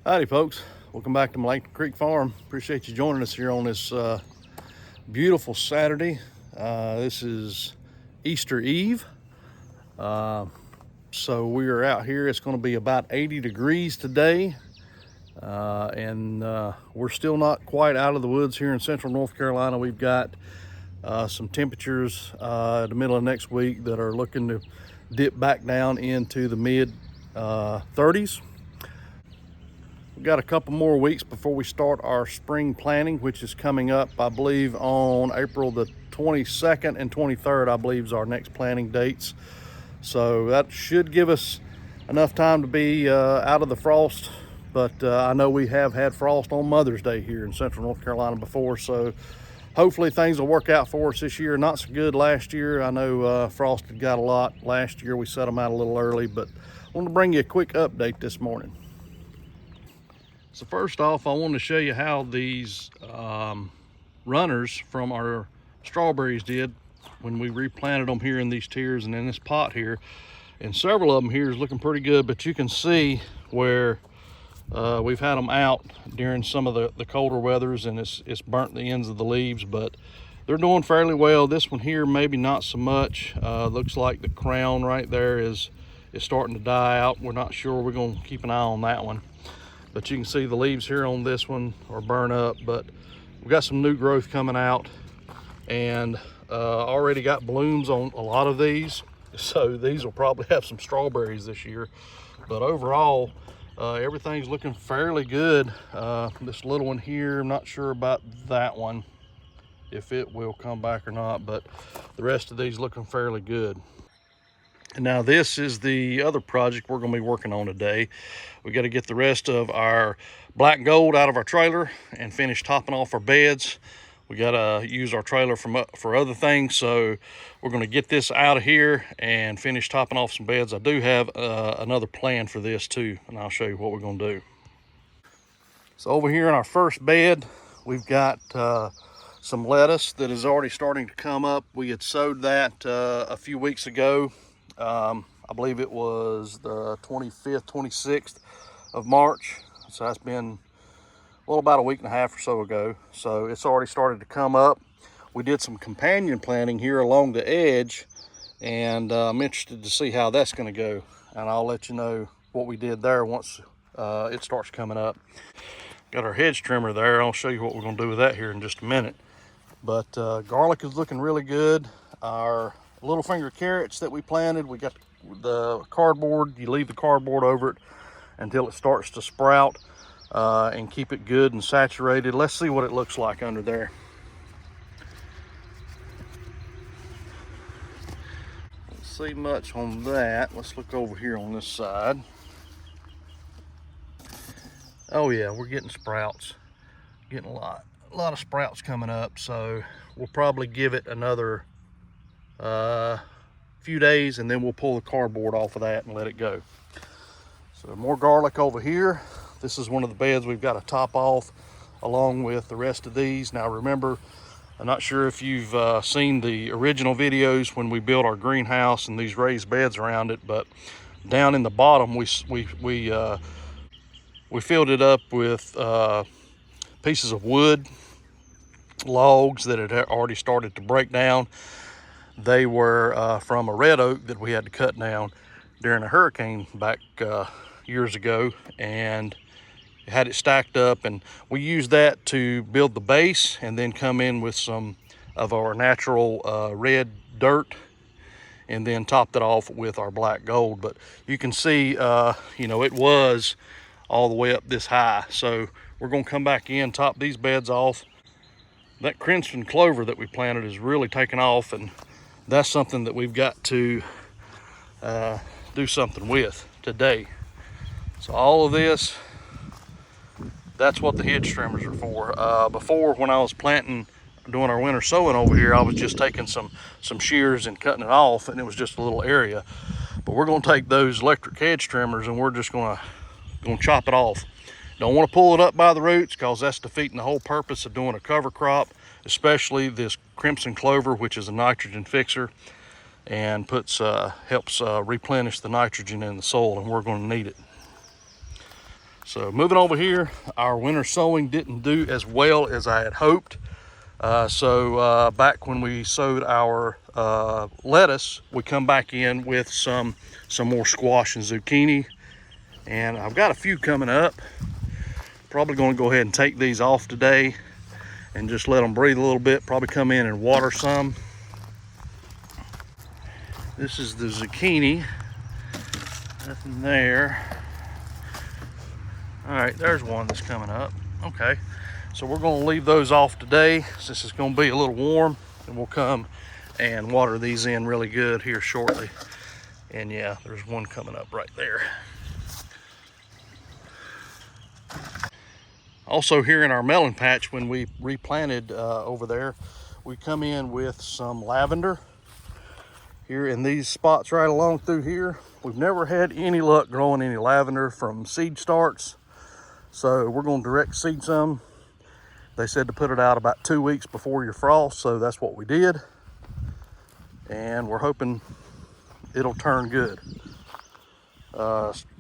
Howdy folks, welcome back to Malay Creek Farm. Appreciate you joining us here on this beautiful Saturday. This is Easter Eve. So we are out here. It's going to be about 80 degrees today. And we're still not quite out of the woods here in central North Carolina. We've got some temperatures in the middle of next week that are looking to dip back down into the mid 30s. We've got a couple more weeks before we start our spring planting, which is coming up, I believe, on April the 22nd and 23rd, I believe, is our next planting dates. So that should give us enough time to be out of the frost. But I know we have had frost on Mother's Day here in central North Carolina before, so hopefully things will work out for us this year. Not so good last year. I know frost had got a lot last year. We set them out a little early, but I want to bring you a quick update this morning. So first off, I want to show you how these runners from our strawberries did when we replanted them here in these tiers and in this pot here. And several of them here is looking pretty good, but you can see where we've had them out during some of the colder weathers, and it's burnt the ends of the leaves, but they're doing fairly well. This one here, maybe not so much. Looks like the crown right there is starting to die out. We're not sure. We're going to keep an eye on that one. But you can see the leaves here on this one are burnt up, but we've got some new growth coming out, and already got blooms on a lot of these. So these will probably have some strawberries this year. But overall, everything's looking fairly good. This little one here, I'm not sure about that one, if it will come back or not, but the rest of these looking fairly good. And now this is the other project we're going to be working on today. We got to get the rest of our black gold out of our trailer and finish topping off our beds. We got to use our trailer for other things, so we're going to get this out of here and finish topping off some beds. I do have another plan for this too, and I'll show you what we're going to do. So over here in our first bed, we've got some lettuce that is already starting to come up. We had sowed that a few weeks ago. I believe it was the 25th, 26th of March. So that's been, well, about a week and a half or so ago. So it's already started to come up. We did some companion planting here along the edge, and I'm interested to see how that's going to go. And I'll let you know what we did there once it starts coming up. Got our hedge trimmer there. I'll show you what we're going to do with that here in just a minute. But garlic is looking really good. Our little finger carrots that we planted, we got the cardboard. You leave the cardboard over it until it starts to sprout, and keep it good and saturated. Let's see what it looks like under there. Don't see much on that. Let's look over here on this side. Oh yeah, we're getting sprouts. Getting a lot of sprouts coming up, so we'll probably give it another few days, and then we'll pull the cardboard off of that and let it go. So more garlic over here. This is one of the beds we've got to top off along with the rest of these. Now remember, I'm not sure if you've seen the original videos when we built our greenhouse and these raised beds around it, but down in the bottom we filled it up with pieces of wood, logs that had already started to break down. They were from a red oak that we had to cut down during a hurricane back years ago, and had it stacked up, and we used that to build the base and then come in with some of our natural red dirt and then topped it off with our black gold. But you can see, you know, it was all the way up this high. So we're going to come back in, top these beds off. That Crimson Clover that we planted is really taking off, and that's something that we've got to do something with today. So all of this, that's what the hedge trimmers are for. Before, when I was planting, doing our winter sowing over here, I was just taking some shears and cutting it off, and it was just a little area. But we're going to take those electric hedge trimmers and we're just going to chop it off. Don't want to pull it up by the roots, because that's defeating the whole purpose of doing a cover crop, especially this Crimson Clover, which is a nitrogen fixer and helps replenish the nitrogen in the soil, and we're going to need it. So moving over here, our winter sowing didn't do as well as I had hoped. Back when we sowed our lettuce, we come back in with some more squash and zucchini. And I've got a few coming up. Probably going to go ahead and take these off today and just let them breathe a little bit. Probably come in and water some. This is the zucchini. Nothing there. All right, there's one that's coming up. Okay, so we're going to leave those off today since it's going to be a little warm, and we'll come and water these in really good here shortly. And yeah, there's one coming up right there. Also here in our melon patch, when we replanted over there, we come in with some lavender here in these spots right along through here. We've never had any luck growing any lavender from seed starts, so we're going to direct seed some. They said to put it out about 2 weeks before your frost, so that's what we did, and we're hoping it'll turn good.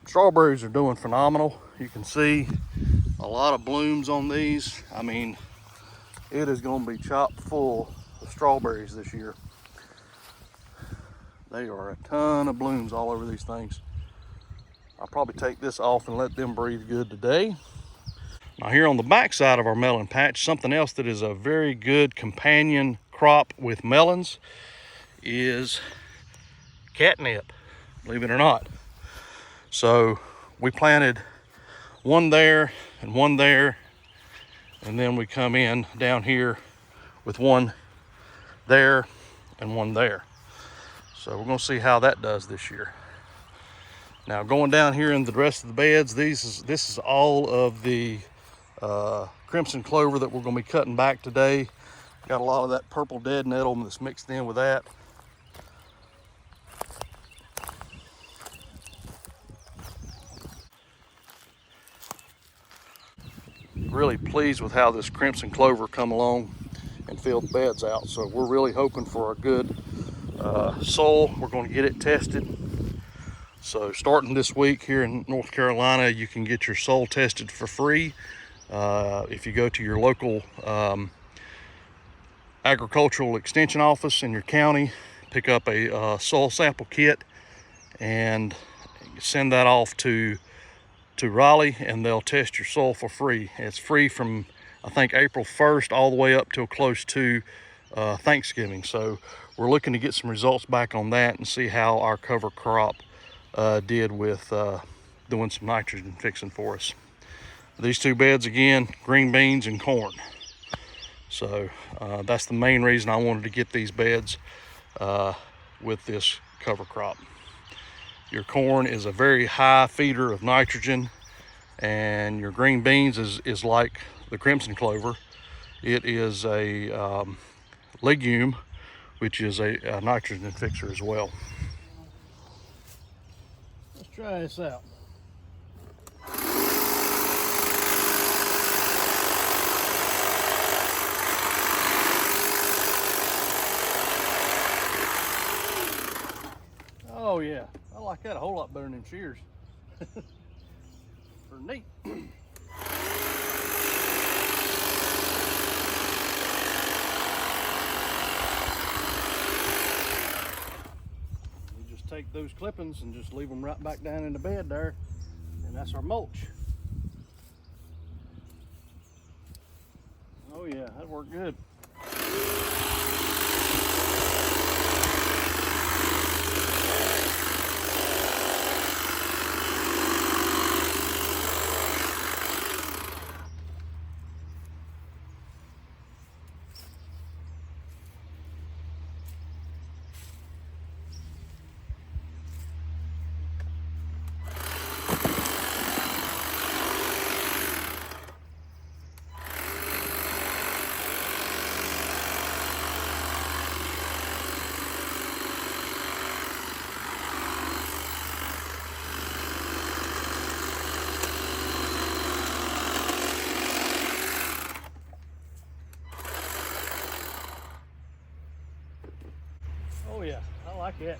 Strawberries are doing phenomenal. You can see a lot of blooms on these. I mean, it is going to be chock full of strawberries this year. They are a ton of blooms all over these things. I'll probably take this off and let them breathe good today. Now here on the back side of our melon patch, something else that is a very good companion crop with melons is catnip, believe it or not. So we planted one there and one there, and then we come in down here with one there and one there. So we're going to see how that does this year. Now going down here in the rest of the beds, this is all of the Crimson Clover that we're going to be cutting back today. Got a lot of that purple dead nettle that's mixed in with that. Really pleased with how this Crimson Clover come along and filled the beds out. So we're really hoping for a good soil. We're going to get it tested. So starting this week here in North Carolina, you can get your soil tested for free. If you go to your local agricultural extension office in your county, pick up a soil sample kit and send that off to Raleigh, and they'll test your soil for free. It's free from, I think, April 1st all the way up till close to Thanksgiving. So we're looking to get some results back on that and see how our cover crop did with doing some nitrogen fixing for us. These two beds, again, green beans and corn. So that's the main reason I wanted to get these beds with this cover crop. Your corn is a very high feeder of nitrogen, and your green beans is like the Crimson Clover. It is a legume, which is a nitrogen fixer as well. Let's try this out. Oh yeah, I like that a whole lot better than them shears. They're neat. You just take those clippings and just leave them right back down in the bed there, and that's our mulch. Oh yeah, that worked good. Oh yeah, I like it.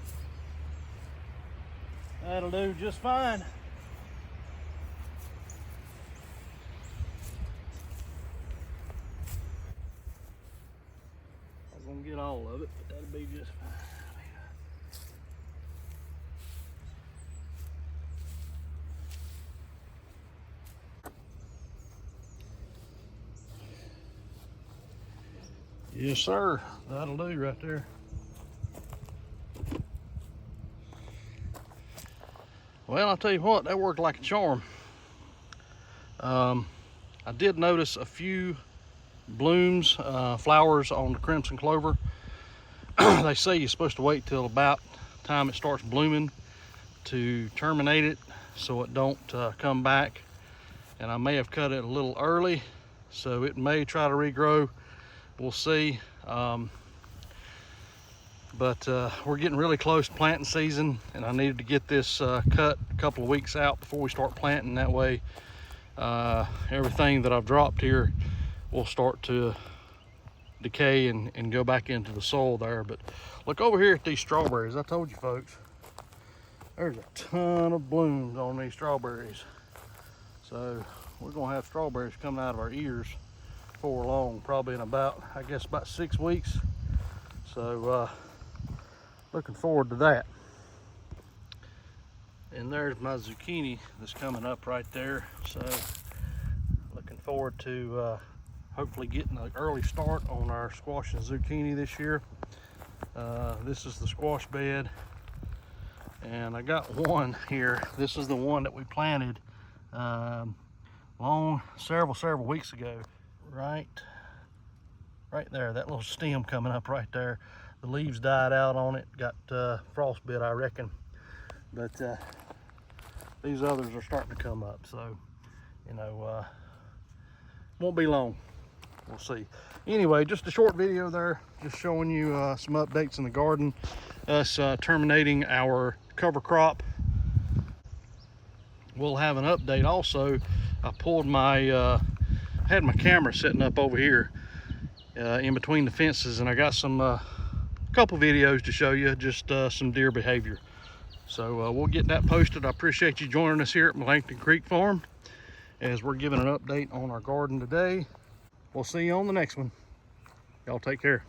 That'll do just fine. gonna get all of it, but that'll be just fine. Yes, sir. That'll do right there. Well, I'll tell you what, that worked like a charm. I did notice a few blooms, flowers on the Crimson Clover. They say you're supposed to wait till about the time it starts blooming to terminate it so it don't come back. And I may have cut it a little early, so it may try to regrow. We'll see. But we're getting really close to planting season, and I needed to get this cut a couple of weeks out before we start planting. That way everything that I've dropped here will start to decay and go back into the soil there. But look over here at these strawberries. I told you folks, there's a ton of blooms on these strawberries. So we're gonna have strawberries coming out of our ears before long, probably in about, I guess, about 6 weeks. So looking forward to that. And there's my zucchini that's coming up right there. So looking forward to hopefully getting an early start on our squash and zucchini this year. This is the squash bed, and I got one here. This is the one that we planted several weeks ago. Right there, that little stem coming up right there. The leaves died out on it, got frostbite, I reckon. But these others are starting to come up, so you know, won't be long. We'll see. Anyway, just a short video there, just showing you some updates in the garden, us terminating our cover crop. We'll have an update also. I pulled my had my camera sitting up over here in between the fences, and I got some couple videos to show you, just some deer behavior. So we'll get that posted. I appreciate you joining us here at Langton Creek Farm as we're giving an update on our garden today. We'll see you on the next one. Y'all take care.